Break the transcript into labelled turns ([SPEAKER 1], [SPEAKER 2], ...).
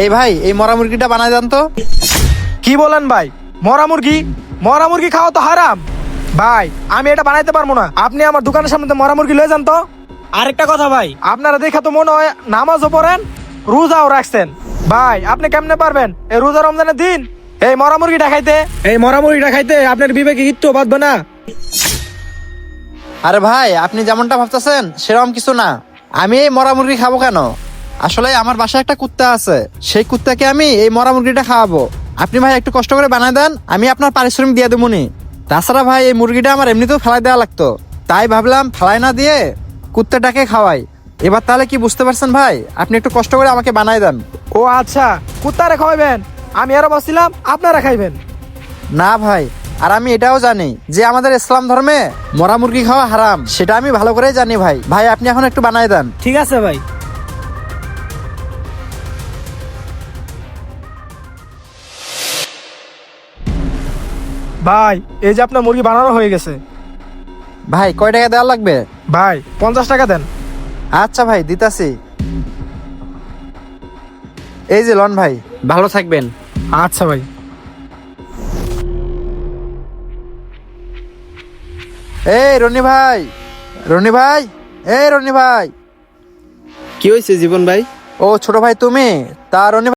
[SPEAKER 1] এই ভাই, এই মরা মুরগিটা বানায় দেন তো।
[SPEAKER 2] কি বলেন ভাই? মরা মুরগি? মরা মুরগি খাওয়া তো হারাম ভাই। আমি এটা বানাইতে পারবো না। আপনি আমার দোকানের সামনে মরা মুরগি লয়ে যান তো। আরেকটা কথা ভাই, আপনারা দেখা তো মনে হয় নামাজও পড়েন, রোজাও রাখছেন। ভাই আপনি কেমনে পারবেন এই রোজা রমজানের দিন এই মরা মুরগিটা খাইতে? এই মরা মুরগিটা খাইতে আপনার বিবেকে কিচ্ছু বাঁধবে না।
[SPEAKER 1] আরে ভাই, আপনি যেমনটা ভাবতেছেন সেরকম কিছু না। আমি এই মরা মুরগি খাবো কেন? আসলে আমার বাসায় একটা কুত্তা আছে, সেই কুত্তাকে আমি এই মরা মুরগিটা খাওয়াবো। আপনি ভাই একটু কষ্ট করে বানায় দেন, আমি আপনার পারিশ্রমিক দিয়ে দেবো নি। তাছাড়া ভাই, এই মুরগিটা আমার এমনিতেও ফেলাই দেওয়া লাগতো, তাই ভাবলাম ফেলাই না দিয়ে কুত্তাটাকে খাওয়াই। এবার তাহলে কি বুঝতে পারছেন ভাই? আপনি একটু কষ্ট করে আমাকে বানায় দেন।
[SPEAKER 2] ও আচ্ছা, কুত্তারে খাওয়াবেন? আমি আরো ভাবছিলাম আপনারা খাইবেন।
[SPEAKER 1] না ভাই, আর আমি এটাও জানি যে আমাদের ইসলাম ধর্মে মরা মুরগি খাওয়া হারাম, সেটা আমি ভালো করেই জানি ভাই। ভাই আপনি এখন একটু বানায় দেন।
[SPEAKER 2] ঠিক আছে ভাই। ভাই এই যে আপনার মুরগি বানানো হয়ে গেছে।
[SPEAKER 1] ভাই কয় টাকা দেওয়া লাগবে?
[SPEAKER 2] ভাই 50 টাকা দেন।
[SPEAKER 1] আচ্ছা ভাই, দিতাছি। এই যে লন ভাই, ভালো থাকবেন।
[SPEAKER 2] আচ্ছা ভাই।
[SPEAKER 1] এই রনি ভাই, রনি ভাই, এই রনি ভাই।
[SPEAKER 3] কি হয়েছে জীবন ভাই?
[SPEAKER 1] ও ছোট ভাই তুমি? তা রনি